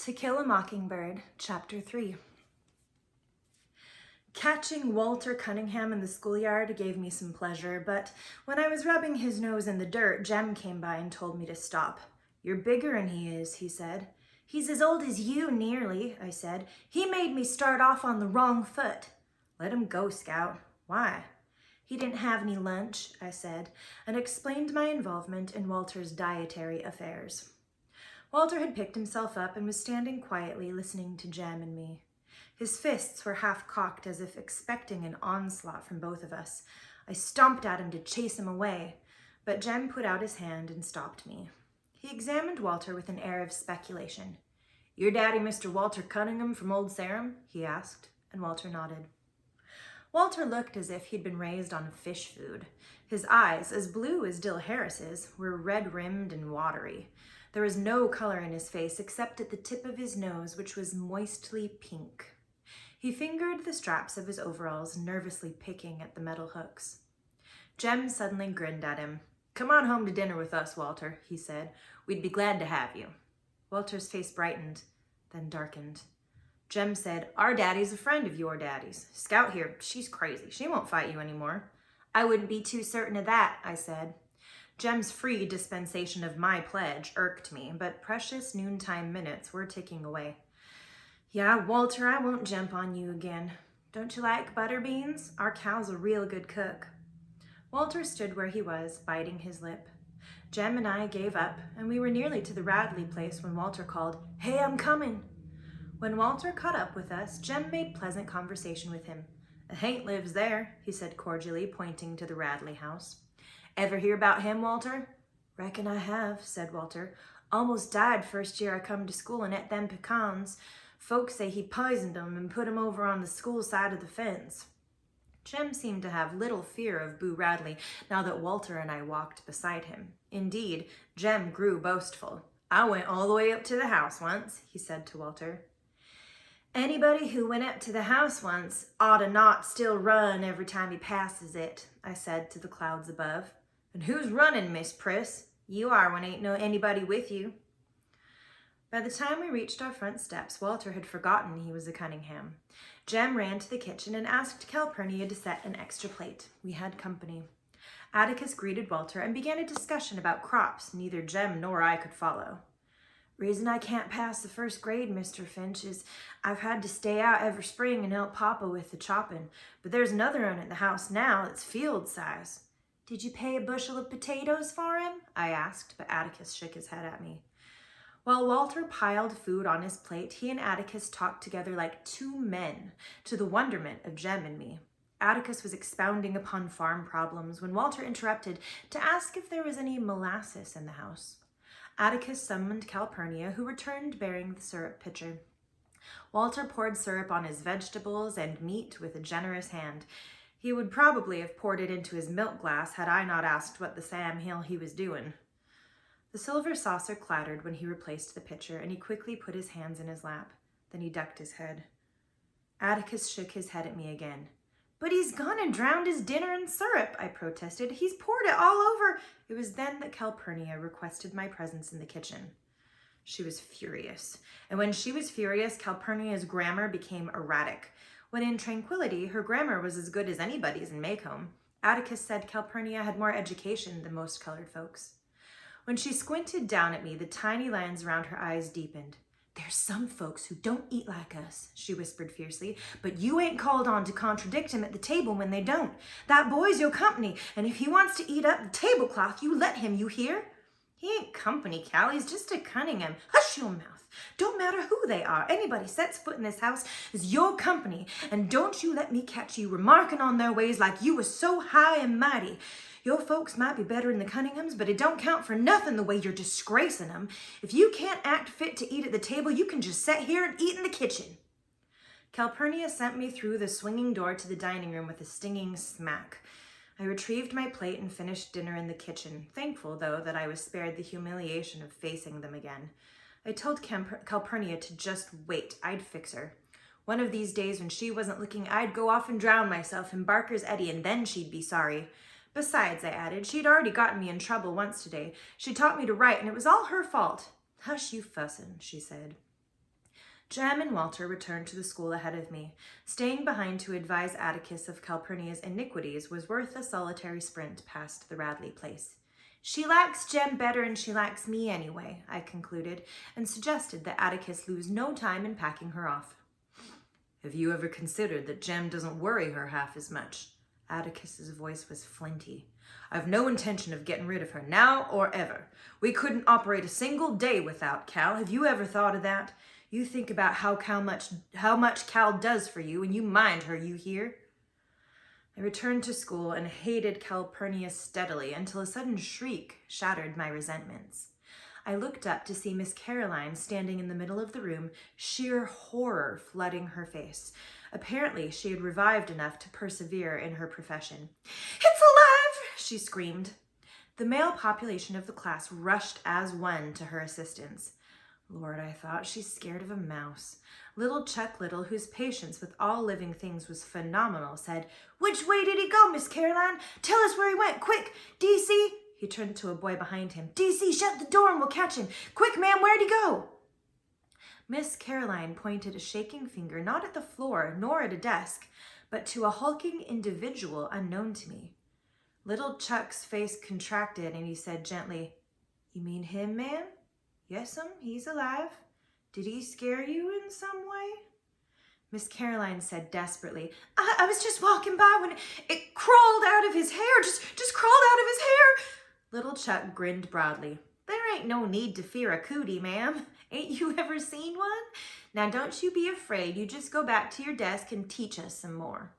To Kill a Mockingbird, Chapter 3. Catching Walter Cunningham in the schoolyard gave me some pleasure, but when I was rubbing his nose in the dirt, Jem came by and told me to stop. "You're bigger'n he is," he said. "He's as old as you, nearly," I said. "He made me start off on the wrong foot." "Let him go, Scout." "Why?" "He didn't have any lunch," I said, and explained my involvement in Walter's dietary affairs. Walter had picked himself up and was standing quietly listening to Jem and me. His fists were half cocked as if expecting an onslaught from both of us. I stomped at him to chase him away, but Jem put out his hand and stopped me. He examined Walter with an air of speculation. "Your daddy Mr. Walter Cunningham from Old Sarum?" he asked, and Walter nodded. Walter looked as if he'd been raised on fish food. His eyes, as blue as Dill Harris's, were red-rimmed and watery. There was no color in his face except at the tip of his nose, which was moistly pink. He fingered the straps of his overalls, nervously picking at the metal hooks. Jem suddenly grinned at him. "Come on home to dinner with us, Walter," he said. "We'd be glad to have you." Walter's face brightened, then darkened. Jem said, "Our daddy's a friend of your daddy's. Scout here, she's crazy. She won't fight you anymore." "I wouldn't be too certain of that," I said. Jem's free dispensation of my pledge irked me, but precious noontime minutes were ticking away. "Yeah, Walter, I won't jump on you again. Don't you like butter beans? Our cow's a real good cook." Walter stood where he was, biting his lip. Jem and I gave up, and we were nearly to the Radley place when Walter called, "Hey, I'm coming." When Walter caught up with us, Jem made pleasant conversation with him. "Hank lives there," he said cordially, pointing to the Radley house. "Ever hear about him, Walter?" "Reckon I have," said Walter. "Almost died first year I come to school and ate them pecans. Folks say he poisoned 'em and put 'em over on the school side of the fence." Jem seemed to have little fear of Boo Radley now that Walter and I walked beside him. Indeed, Jem grew boastful. "I went all the way up to the house once," he said to Walter. "Anybody who went up to the house once oughta not still run every time he passes it," I said to the clouds above. "And who's running, Miss Priss? You are when ain't no anybody with you." By the time we reached our front steps, Walter had forgotten he was a Cunningham. Jem ran to the kitchen and asked Calpurnia to set an extra plate. We had company. Atticus greeted Walter and began a discussion about crops neither Jem nor I could follow. "Reason I can't pass the first grade, Mr. Finch, is I've had to stay out every spring and help Papa with the chopping, but there's another one at the house now that's field size." "Did you pay a bushel of potatoes for him?" I asked, but Atticus shook his head at me. While Walter piled food on his plate, he and Atticus talked together like two men, to the wonderment of Jem and me. Atticus was expounding upon farm problems when Walter interrupted to ask if there was any molasses in the house. Atticus summoned Calpurnia, who returned bearing the syrup pitcher. Walter poured syrup on his vegetables and meat with a generous hand. He would probably have poured it into his milk glass had I not asked what the Sam Hill he was doing. The silver saucer clattered when he replaced the pitcher, and he quickly put his hands in his lap. Then he ducked his head. Atticus shook his head at me again. "But he's gone and drowned his dinner in syrup," I protested. "He's poured it all over." It was then that Calpurnia requested my presence in the kitchen. She was furious, and when she was furious, Calpurnia's grammar became erratic. When in tranquility, her grammar was as good as anybody's in Maycomb. Atticus said Calpurnia had more education than most colored folks. When she squinted down at me, the tiny lines around her eyes deepened. "There's some folks who don't eat like us," she whispered fiercely, "but you ain't called on to contradict him at the table when they don't. That boy's your company, and if he wants to eat up the tablecloth, you let him, you hear?" "He ain't company, Cal. He's just a Cunningham." "Hush your mouth. Don't matter who they are. Anybody sets foot in this house is your company, and don't you let me catch you remarking on their ways like you was so high and mighty. Your folks might be better than the Cunninghams, but it don't count for nothing the way you're disgracing them. If you can't act fit to eat at the table, you can just sit here and eat in the kitchen." Calpurnia sent me through the swinging door to the dining room with a stinging smack. I retrieved my plate and finished dinner in the kitchen, thankful, though, that I was spared the humiliation of facing them again. I told Calpurnia to just wait. I'd fix her. One of these days when she wasn't looking, I'd go off and drown myself in Barker's eddy, and then she'd be sorry. Besides, I added, she'd already gotten me in trouble once today. She taught me to write, and it was all her fault. "Hush, you fussin'," she said. Jem and Walter returned to the school ahead of me. Staying behind to advise Atticus of Calpurnia's iniquities was worth a solitary sprint past the Radley place. She likes Jem better than she likes me anyway, I concluded, and suggested that Atticus lose no time in packing her off. Have you ever considered that Jem doesn't worry her half as much? Atticus's voice was flinty. I've no intention of getting rid of her now or ever. We couldn't operate a single day without Cal. Have you ever thought of that? You think about how much Cal does for you, and you mind her, you hear? I returned to school and hated Calpurnia steadily until a sudden shriek shattered my resentments. I looked up to see Miss Caroline standing in the middle of the room, sheer horror flooding her face. Apparently, she had revived enough to persevere in her profession. It's alive! She screamed. The male population of the class rushed as one to her assistance. Lord, I thought, she's scared of a mouse. Little Chuck Little, whose patience with all living things was phenomenal, said, Which way did he go, Miss Caroline? Tell us where he went, quick! DC! He turned to a boy behind him. DC, shut the door and we'll catch him. Quick, ma'am, where'd he go? Miss Caroline pointed a shaking finger not at the floor nor at a desk, but to a hulking individual unknown to me. Little Chuck's face contracted and he said gently, You mean him, ma'am? Yes'm, he's alive. Did he scare you in some way? Miss Caroline said desperately, I was just walking by when it crawled out of his hair, just crawled out of his hair. Little Chuck grinned broadly. There ain't no need to fear a cootie, ma'am. Ain't you ever seen one? Now don't you be afraid. You just go back to your desk and teach us some more.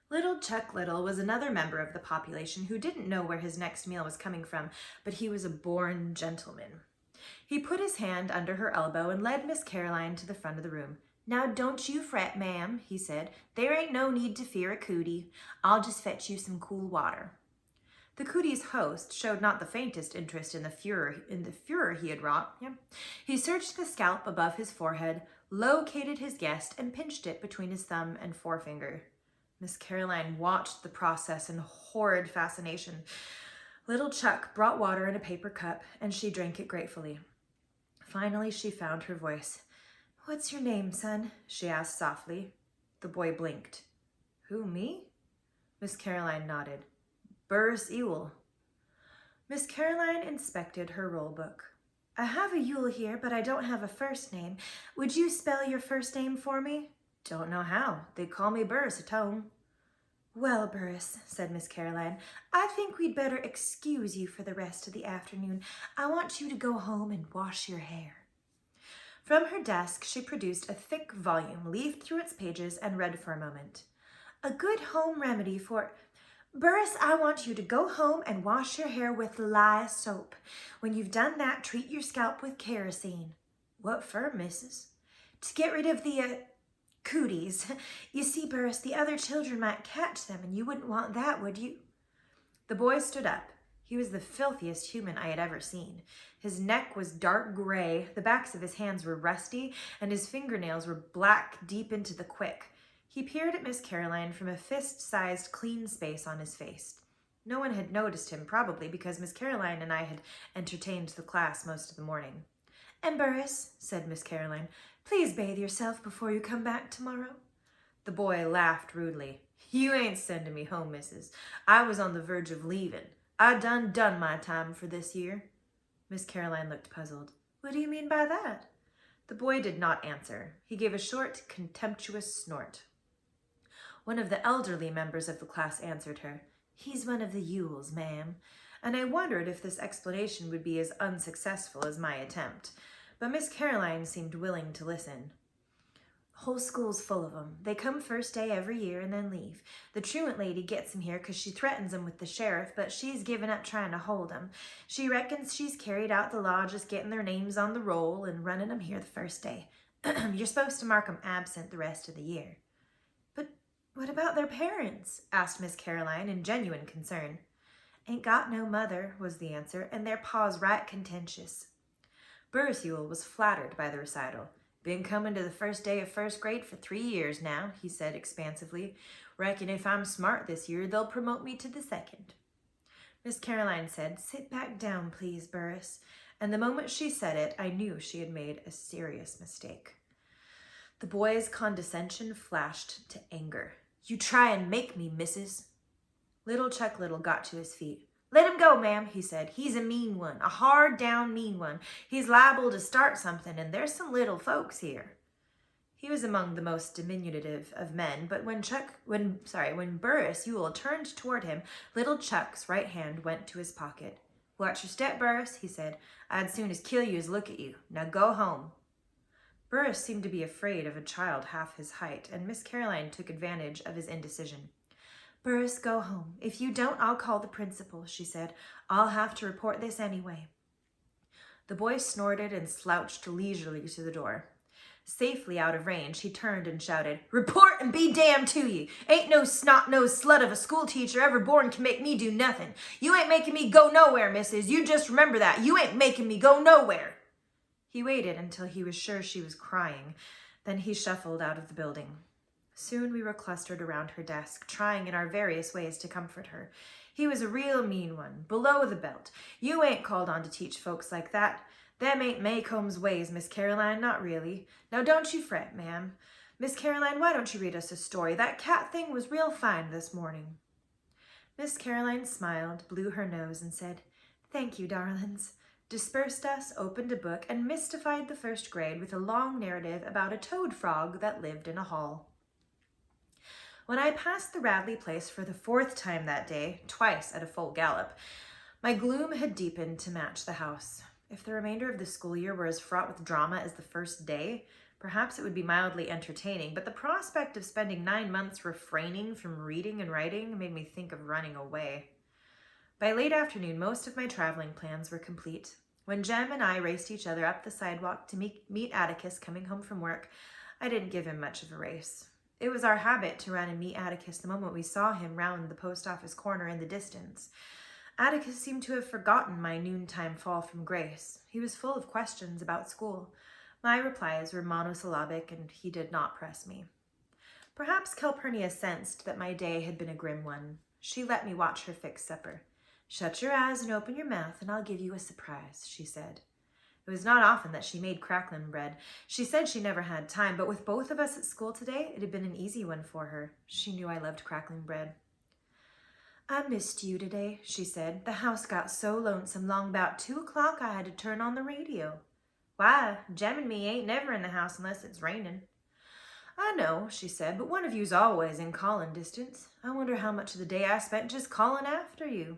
Little Chuck Little was another member of the population who didn't know where his next meal was coming from, but he was a born gentleman. He put his hand under her elbow and led Miss Caroline to the front of the room. Now don't you fret, ma'am, he said. There ain't no need to fear a cootie. I'll just fetch you some cool water. The cootie's host showed not the faintest interest in the furor he had wrought. He searched the scalp above his forehead, located his guest, and pinched it between his thumb and forefinger. Miss Caroline watched the process in horrid fascination. Little Chuck brought water in a paper cup, and she drank it gratefully. Finally, she found her voice. What's your name, son? She asked softly. The boy blinked. Who, me? Miss Caroline nodded. Burris Ewell. Miss Caroline inspected her roll book. I have a Ewell here, but I don't have a first name. Would you spell your first name for me? Don't know how. They call me Burris at home. Well, Burris, said Miss Caroline, I think we'd better excuse you for the rest of the afternoon. I want you to go home and wash your hair. From her desk, she produced a thick volume, leafed through its pages, and read for a moment. A good home remedy for... Burris, I want you to go home and wash your hair with lye soap. When you've done that, treat your scalp with kerosene. What for, missus? To get rid of the, cooties. You see, Burris, the other children might catch them, and you wouldn't want that, would you? The boy stood up. He was the filthiest human I had ever seen. His neck was dark gray, the backs of his hands were rusty, and his fingernails were black deep into the quick. He peered at Miss Caroline from a fist-sized clean space on his face. No one had noticed him, probably because Miss Caroline and I had entertained the class most of the morning. And Burris, said Miss Caroline, please bathe yourself before you come back tomorrow. The boy laughed rudely. You ain't sending me home, missus. I was on the verge of leaving. I done my time for this year. Miss Caroline looked puzzled. What do you mean by that? The boy did not answer. He gave a short, contemptuous snort. One of the elderly members of the class answered her. He's one of the Ewells, ma'am. And I wondered if this explanation would be as unsuccessful as my attempt. But Miss Caroline seemed willing to listen. The whole school's full of 'em. They come first day every year and then leave. The truant lady gets 'em here 'cause she threatens 'em with the sheriff, but she's given up trying to hold 'em. She reckons she's carried out the law just getting their names on the roll and running 'em here the first day. You're supposed to mark 'em absent the rest of the year. But what about their parents? Asked Miss Caroline in genuine concern. Ain't got no mother, was the answer, and their pa's right contentious. Burris Ewell was flattered by the recital. Been coming to the first day of first grade for 3 years now, he said expansively. Reckon if I'm smart this year, they'll promote me to the second. Miss Caroline said, Sit back down, please, Burris. And the moment she said it, I knew she had made a serious mistake. The boy's condescension flashed to anger. You try and make me, missus. Little Chuck Little got to his feet. Let him go, ma'am, he said. He's a mean one, a hard-down mean one. He's liable to start something, and there's some little folks here. He was among the most diminutive of men, but when Burris Ewell turned toward him, little Chuck's right hand went to his pocket. Watch your step, Burris, he said. I'd soon as kill you as look at you. Now go home. Burris seemed to be afraid of a child half his height, and Miss Caroline took advantage of his indecision. Burris, go home. If you don't, I'll call the principal, she said. I'll have to report this anyway. The boy snorted and slouched leisurely to the door. Safely out of range, he turned and shouted, Report and be damned to ye! Ain't no snot-nosed slut of a schoolteacher ever born can make me do nothing. You ain't making me go nowhere, missus. You just remember that. You ain't making me go nowhere. He waited until he was sure she was crying. Then he shuffled out of the building. Soon we were clustered around her desk, trying in our various ways to comfort her. He was a real mean one, below the belt. You ain't called on to teach folks like that. Them ain't Maycomb's ways, Miss Caroline, not really. Now don't you fret, ma'am. Miss Caroline, why don't you read us a story? That cat thing was real fine this morning. Miss Caroline smiled, blew her nose, and said, Thank you, darlings. Dispersed us, opened a book, and mystified the first grade with a long narrative about a toad frog that lived in a hall. When I passed the Radley place for the 4th time that day, twice at a full gallop, my gloom had deepened to match the house. If the remainder of the school year were as fraught with drama as the first day, perhaps it would be mildly entertaining, but the prospect of spending 9 months refraining from reading and writing made me think of running away. By late afternoon, most of my traveling plans were complete. When Jem and I raced each other up the sidewalk to meet Atticus coming home from work, I didn't give him much of a race. It was our habit to run and meet Atticus the moment we saw him round the post office corner in the distance. Atticus seemed to have forgotten my noontime fall from grace. He was full of questions about school. My replies were monosyllabic, and he did not press me. Perhaps Calpurnia sensed that my day had been a grim one. She let me watch her fix supper. Shut your eyes and open your mouth, and I'll give you a surprise, she said. It was not often that she made crackling bread. She said she never had time, but with both of us at school today, it had been an easy one for her. She knew I loved crackling bread. I missed you today, she said. The house got so lonesome long about 2 o'clock I had to turn on the radio. Why, Jem and me ain't never in the house unless it's raining. I know, she said, but one of you's always in calling distance. I wonder how much of the day I spent just calling after you.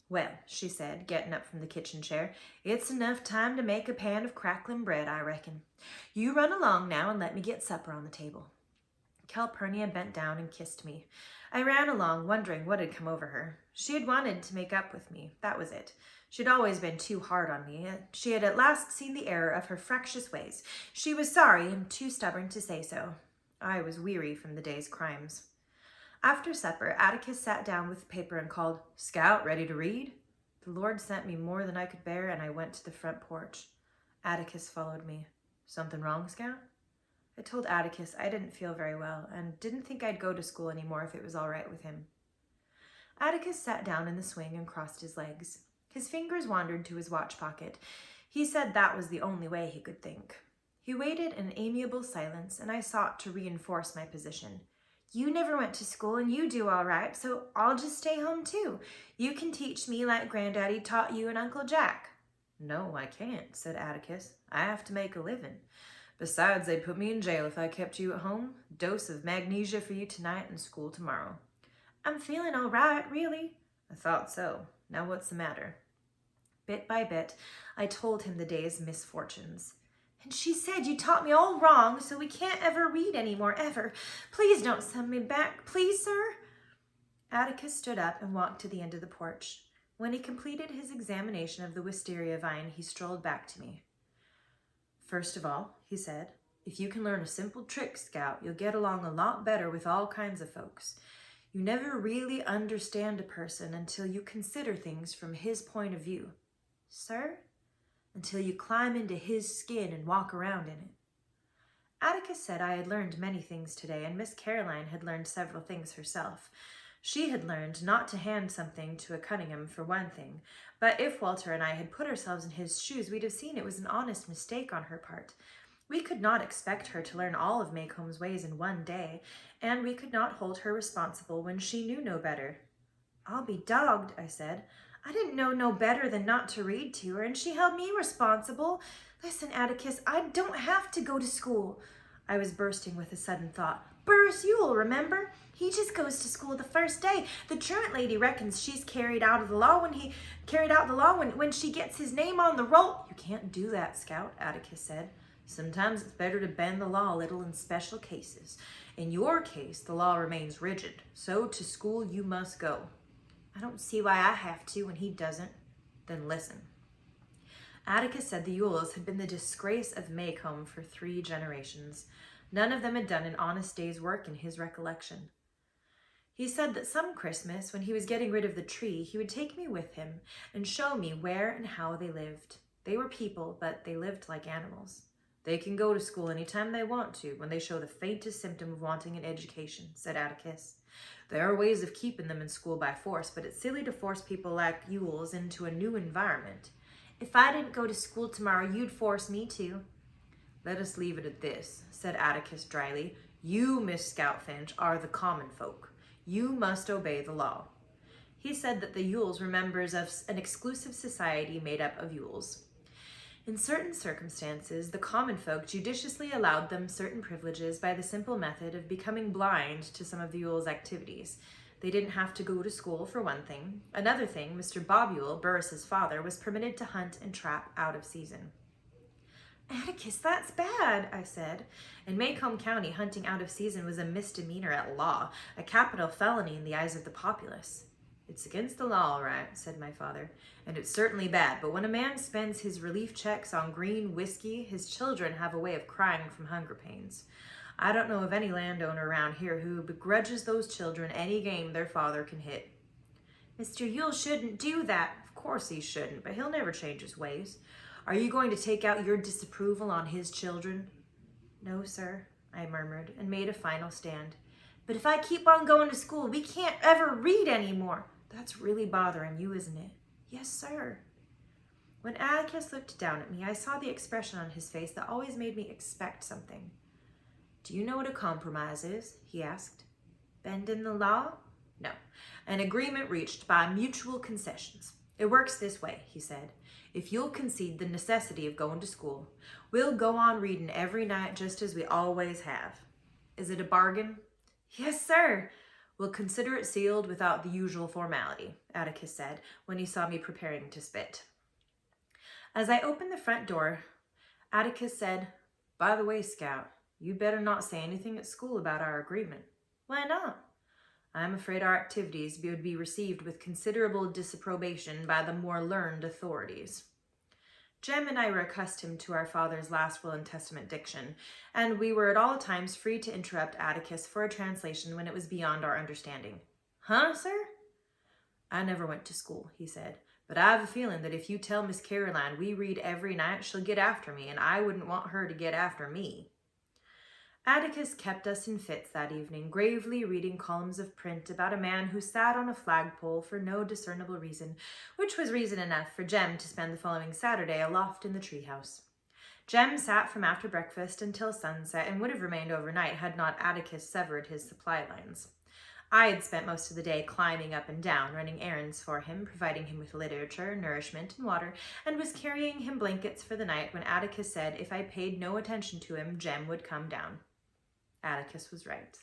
Well, she said, getting up from the kitchen chair, it's enough time to make a pan of crackling bread, I reckon. You run along now and let me get supper on the table. Calpurnia bent down and kissed me. I ran along, wondering what had come over her. She had wanted to make up with me, that was it. She'd always been too hard on me. She had at last seen the error of her fractious ways. She was sorry and too stubborn to say so. I was weary from the day's crimes. After supper, Atticus sat down with the paper and called, Scout, ready to read? The Lord sent me more than I could bear, and I went to the front porch. Atticus followed me. Something wrong, Scout? I told Atticus I didn't feel very well and didn't think I'd go to school anymore if it was all right with him. Atticus sat down in the swing and crossed his legs. His fingers wandered to his watch pocket. He said that was the only way he could think. He waited in amiable silence, and I sought to reinforce my position. You never went to school and you do all right, so I'll just stay home too. You can teach me like Granddaddy taught you and Uncle Jack. No, I can't, said Atticus. I have to make a living. Besides, they'd put me in jail if I kept you at home. Dose of magnesia for you tonight and school tomorrow. I'm feeling all right, really. I thought so. Now what's the matter? Bit by bit, I told him the day's misfortunes. And she said you taught me all wrong, so we can't ever read anymore, ever. Please don't send me back, please, sir. Atticus stood up and walked to the end of the porch. When he completed his examination of the wisteria vine, he strolled back to me. First of all, he said, if you can learn a simple trick, Scout, you'll get along a lot better with all kinds of folks. You never really understand a person until you consider things from his point of view. Sir? Until you climb into his skin and walk around in it. Atticus said I had learned many things today, and Miss Caroline had learned several things herself. She had learned not to hand something to a Cunningham for one thing, but if Walter and I had put ourselves in his shoes, we'd have seen it was an honest mistake on her part. We could not expect her to learn all of Maycomb's ways in one day, and we could not hold her responsible when she knew no better. I'll be dogged, I said. I didn't know no better than not to read to her, and she held me responsible. Listen, Atticus, I don't have to go to school. I was bursting with a sudden thought. Burris Yule, remember? He just goes to school the first day. The truant lady reckons she's carried out the law when she gets his name on the roll. You can't do that, Scout, Atticus said. Sometimes it's better to bend the law a little in special cases. In your case, the law remains rigid, so to school you must go. I don't see why I have to when he doesn't. Then listen. Atticus said the Yules had been the disgrace of Maycomb for 3 generations. None of them had done an honest day's work in his recollection. He said that some Christmas, when he was getting rid of the tree, he would take me with him and show me where and how they lived. They were people, but they lived like animals. They can go to school any time they want to when they show the faintest symptom of wanting an education, said Atticus. There are ways of keeping them in school by force, but it's silly to force people like Yules into a new environment. If I didn't go to school tomorrow, you'd force me to. Let us leave it at this, said Atticus dryly. You, Miss Scoutfinch, are the common folk. You must obey the law. He said that the Yules were members of an exclusive society made up of Yules. In certain circumstances, the common folk judiciously allowed them certain privileges by the simple method of becoming blind to some of the Yules' activities. They didn't have to go to school, for one thing. Another thing, Mr. Bob Yule, Burris's father, was permitted to hunt and trap out of season. Atticus, that's bad, I said. In Maycomb County, hunting out of season was a misdemeanor at law, a capital felony in the eyes of the populace. It's against the law, all right, said my father, and it's certainly bad, but when a man spends his relief checks on green whiskey, his children have a way of crying from hunger pains. I don't know of any landowner around here who begrudges those children any game their father can hit. Mr. Yule shouldn't do that. Of course he shouldn't, but he'll never change his ways. Are you going to take out your disapproval on his children? No, sir, I murmured, and made a final stand. But if I keep on going to school, we can't ever read anymore. That's really bothering you, isn't it? Yes, sir. When Atticus looked down at me, I saw the expression on his face that always made me expect something. Do you know what a compromise is? He asked. Bending the law? No. An agreement reached by mutual concessions. It works this way, he said. If you'll concede the necessity of going to school, we'll go on reading every night just as we always have. Is it a bargain? Yes, sir. We'll consider it sealed without the usual formality, Atticus said when he saw me preparing to spit. As I opened the front door, Atticus said, By the way, Scout, you better not say anything at school about our agreement. Why not? I'm afraid our activities would be received with considerable disapprobation by the more learned authorities. Jem and I were accustomed to our father's last will and testament diction, and we were at all times free to interrupt Atticus for a translation when it was beyond our understanding. Huh, sir? I never went to school, he said, but I have a feeling that if you tell Miss Caroline we read every night, she'll get after me, and I wouldn't want her to get after me. Atticus kept us in fits that evening, gravely reading columns of print about a man who sat on a flagpole for no discernible reason, which was reason enough for Jem to spend the following Saturday aloft in the treehouse. Jem sat from after breakfast until sunset and would have remained overnight had not Atticus severed his supply lines. I had spent most of the day climbing up and down, running errands for him, providing him with literature, nourishment, and water, and was carrying him blankets for the night when Atticus said if I paid no attention to him, Jem would come down. Atticus was right.